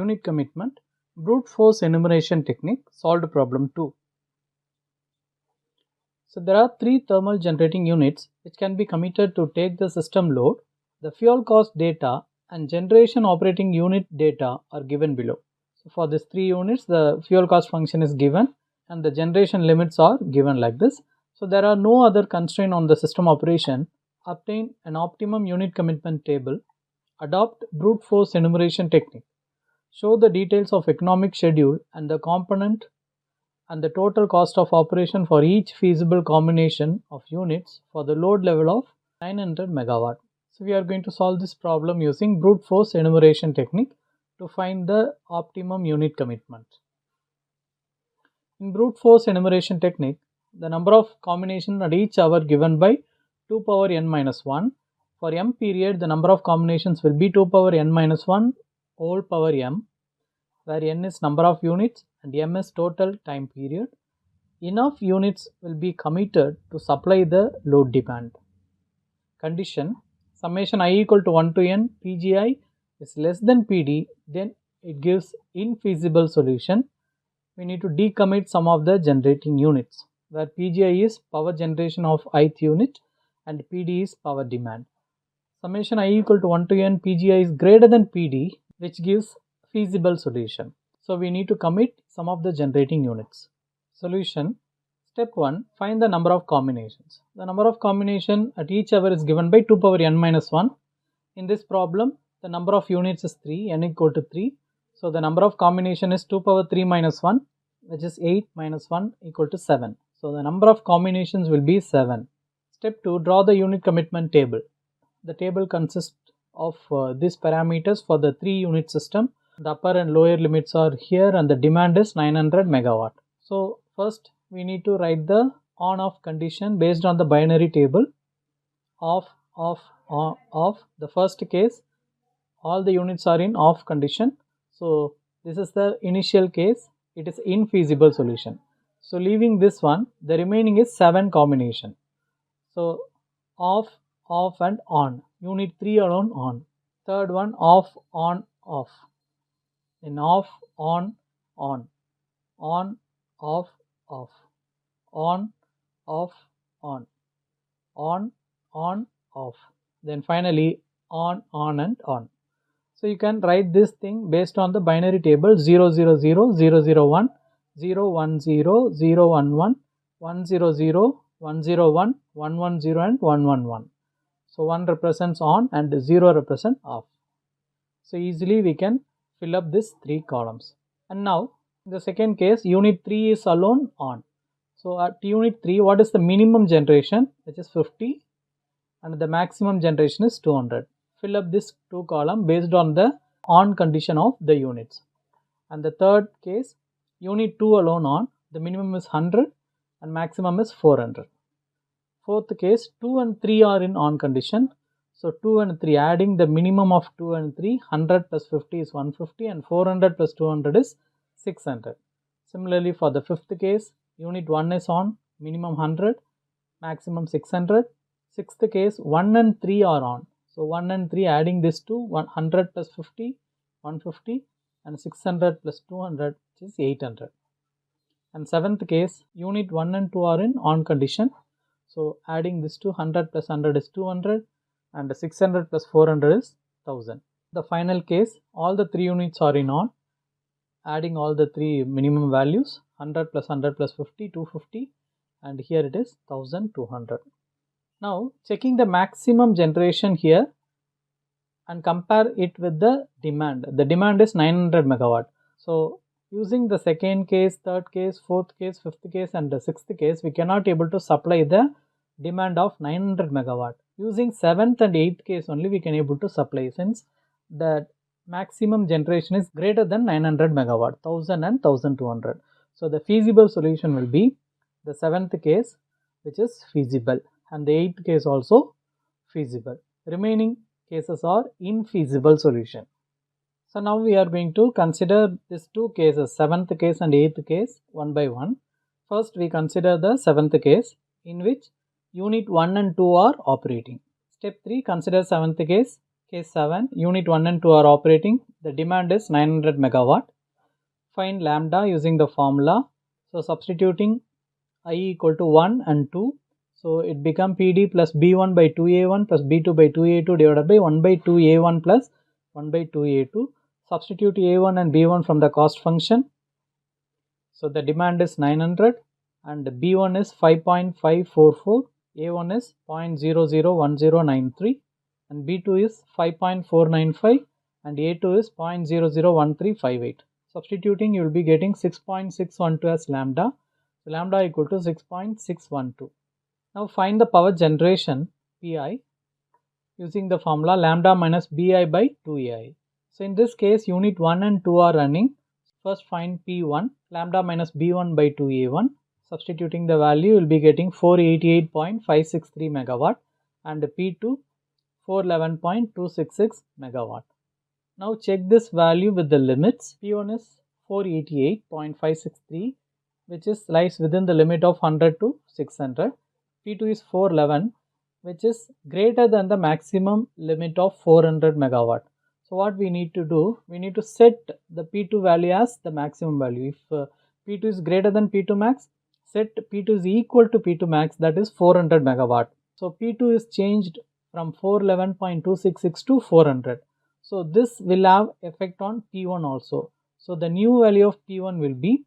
Unit commitment, Brute Force Enumeration Technique, solved problem 2. So there are 3 thermal generating units which can be committed to take the system load. The fuel cost data and generation operating unit data are given below. So for these 3 units, the fuel cost function is given and the generation limits are given like this. So there are no other constraint on the system operation. Obtain an optimum unit commitment table. Adopt brute force enumeration technique. Show the details of economic schedule and the component and the total cost of operation for each feasible combination of units for the load level of 900 megawatt. So we are going to solve this problem using brute force enumeration technique to find the optimum unit commitment. In brute force enumeration technique, the number of combinations at each hour given by 2 power n minus 1. For m period, the number of combinations will be 2 power n minus 1 whole power m, where n is number of units and m is total time period. Enough units will be committed to supply the load demand. Condition: summation I equal to 1 to n PGI is less than PD, then it gives infeasible solution. We need to decommit some of the generating units, where PGI is power generation of ith unit and PD is power demand. Summation I equal to 1 to n PGI is greater than PD, which gives feasible solution. So we need to commit some of the generating units. Solution: step 1, find the number of combinations. The number of combination at each hour is given by 2 power n minus 1. In this problem, the number of units is 3, n equal to 3. So the number of combination is 2 power 3 minus 1, which is 8 minus 1 equal to 7. So the number of combinations will be 7. Step 2, draw the unit commitment table. The table consists of these parameters for the 3 unit system. The upper and lower limits are here and the demand is 900 megawatt. So first we need to write the on-off condition based on the binary table. Off, off, on, off. The first case, all the units are in off condition. So this is the initial case, it is infeasible solution. So leaving this one, the remaining is 7 combination. So off, off and on. Unit 3 alone on. Third one off, on, off. Then off, on, off, off, on, off, on, off. Then finally on and on. So you can write this thing based on the binary table 0, 0, 0, 0, 0, 1, 0, 1, 0, 0, 1, 1, 1, 0, 0, 1, 0, 1, 1, 1, 0 and 1, 1, 1. So 1 represents on and 0 represents off. So easily we can fill up these 3 columns. And now in the second case, unit 3 is alone on. So at unit 3, what is the minimum generation? Which is 50 and the maximum generation is 200. Fill up this 2 column based on the on condition of the units. And the third case, unit 2 alone on, the minimum is 100 and maximum is 400. Fourth case, 2 and 3 are in on condition. So 2 and 3, adding the minimum of 2 and 3, 100 plus 50 is 150 and 400 plus 200 is 600. Similarly for the fifth case, unit 1 is on, minimum 100, maximum 600. Sixth case, 1 and 3 are on. So 1 and 3, adding this to 100 plus 50, 150 and 600 plus 200 which is 800. And seventh case, unit 1 and 2 are in on condition. So adding this to 100 plus 100 is 200 and 600 plus 400 is 1000. The final case, all the 3 units are in on, adding all the 3 minimum values 100 plus 100 plus 50, 250 and here it is 1200. Now checking the maximum generation here and compare it with the demand. The demand is 900 megawatt. So using the second case, third case, fourth case, fifth case and the sixth case, we cannot able to supply the demand of 900 megawatt. Using 7th and 8th case only we can able to supply, since the maximum generation is greater than 900 megawatt, 1000 and 1200. So the feasible solution will be the 7th case, which is feasible, and the 8th case also feasible. Remaining cases are infeasible solution. So now we are going to consider these 2 cases, 7th case and 8th case, one by one. First we consider the 7th case, in which unit 1 and 2 are operating. Step 3, consider 7th case. Case 7, unit 1 and 2 are operating. The demand is 900 megawatt. Find lambda using the formula. So substituting I equal to 1 and 2. So it become PD plus B1 by 2A1 plus B2 by 2A2 divided by 1 by 2A1 plus 1 by 2A2. Substitute A1 and B1 from the cost function. So the demand is 900 and B1 is 5.544, A1 is 0.001093 and B2 is 5.495 and A2 is 0.001358. Substituting, you will be getting 6.612 as lambda. So lambda equal to 6.612. Now find the power generation Pi using the formula lambda minus Bi by 2Ai. So in this case, unit 1 and 2 are running. First find P1, lambda minus B1 by 2A1. Substituting the value, you will be getting 488.563 megawatt and P2 411.266 megawatt. Now check this value with the limits. P1 is 488.563, which is lies within the limit of 100 to 600. P2 is 411, which is greater than the maximum limit of 400 megawatt. So what we need to do, we need to set the P2 value as the maximum value. If P2 is greater than P2 max, set P2 is equal to P2 max, that is 400 megawatt. So P2 is changed from 411.266 to 400. So this will have effect on P1 also. So the new value of P1 will be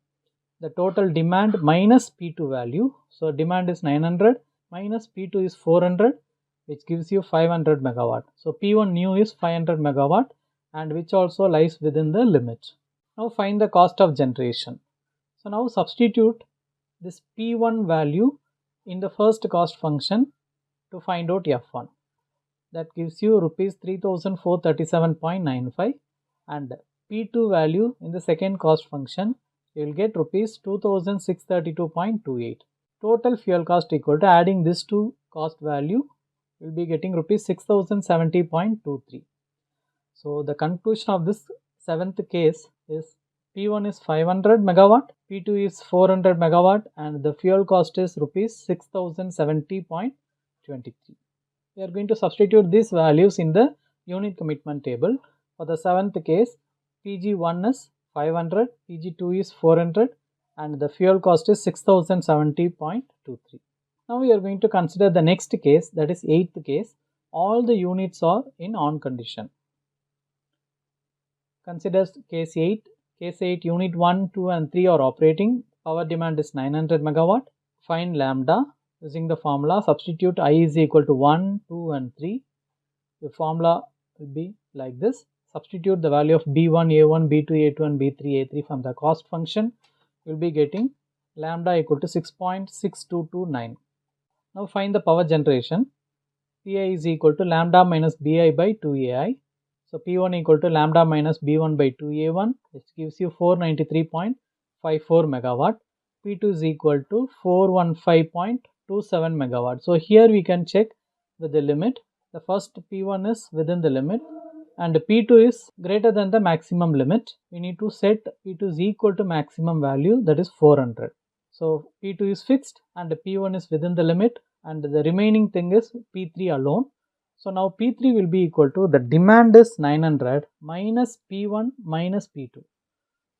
the total demand minus P2 value. So demand is 900 minus P2 is 400, which gives you 500 megawatt. So P1 new is 500 megawatt and which also lies within the limit. Now find the cost of generation. So now substitute this P1 value in the first cost function to find out F1. That gives you rupees 3437.95 and P2 value in the second cost function, you will get rupees 2632.28. Total fuel cost equal to, adding this to cost value, will be getting rupees 6070.23. So the conclusion of this seventh case is P1 is 500 megawatt, P2 is 400 megawatt and the fuel cost is rupees 6070.23. We are going to substitute these values in the unit commitment table. For the seventh case, PG1 is 500, PG2 is 400 and the fuel cost is 6070.23. Now we are going to consider the next case, that is 8th case. All the units are in on condition. Consider case 8. Case 8, unit 1, 2 and 3 are operating. Power demand is 900 megawatt. Find lambda using the formula. Substitute I is equal to 1, 2 and 3. The formula will be like this. Substitute the value of B1, A1, B2, A2 and B3, A3 from the cost function. You will be getting lambda equal to 6.6229. Now find the power generation. Pi is equal to lambda minus Bi by 2Ai. So P1 equal to lambda minus B1 by 2A1, which gives you 493.54 megawatt. P2 is equal to 415.27 megawatt. So here we can check with the limit. The first P1 is within the limit and P2 is greater than the maximum limit. We need to set P2 is equal to maximum value, that is 400. So P2 is fixed and P1 is within the limit and the remaining thing is P3 alone. So now P3 will be equal to, the demand is 900 minus P1 minus P2.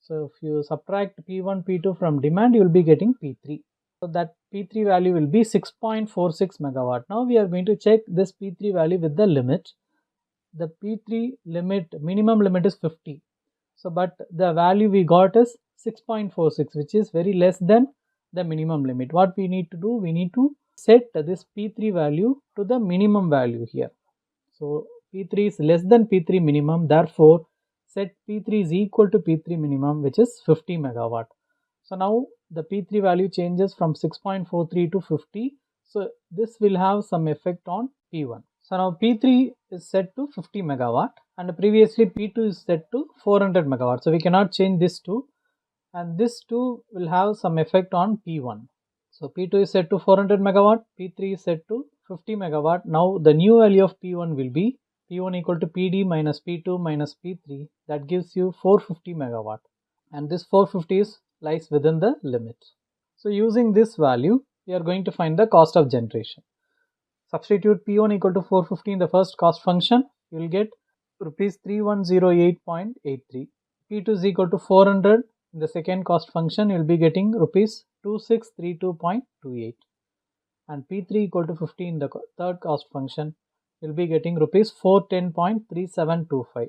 So if you subtract P1, P2 from demand, you will be getting P3. So that P3 value will be 6.46 megawatt. Now we are going to check this P3 value with the limit. The P3 limit, minimum limit is 50. So but the value we got is 6.46, which is very less than the minimum limit. What we need to do, we need to set this P3 value to the minimum value here. So P3 is less than P3 minimum, therefore set P3 is equal to P3 minimum, which is 50 megawatt. So now the P3 value changes from 6.43 to 50. So this will have some effect on P1. So now P3 is set to 50 megawatt and previously P2 is set to 400 megawatt. So we cannot change this two, and this two will have some effect on P1. So P2 is set to 400 megawatt, P3 is set to 50 megawatt. Now the new value of P1 will be P1 equal to PD minus P2 minus P3. That gives you 450 megawatt, and this 450 lies within the limit. So using this value, we are going to find the cost of generation. Substitute P1 equal to 450 in the first cost function. you will get rupees 3108.83. P2 is equal to 400. In the second cost function, you will be getting rupees 2632.28. And P3 equal to 50 in the third cost function, you will be getting rupees 410.3725.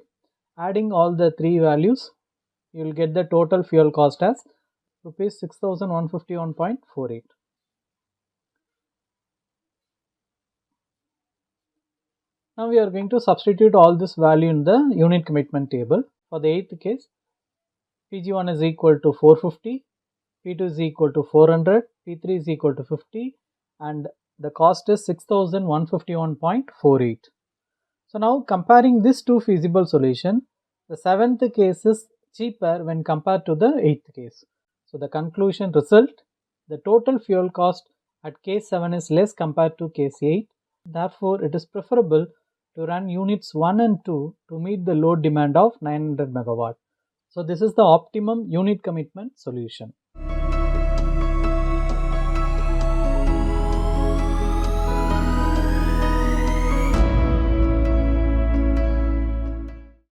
Adding all the three values, you will get the total fuel cost as rupees 6151.48. Now we are going to substitute all this value in the unit commitment table. For the 8th case, Pg1 is equal to 450, P2 is equal to 400, P3 is equal to 50, and the cost is 6151.48. So now comparing this to feasible solution, the 7th case is cheaper when compared to the 8th case. So the conclusion result, the total fuel cost at case 7 is less compared to case 8. Therefore, it is preferable to run units 1 and 2 to meet the load demand of 900 megawatt. So this is the optimum unit commitment solution.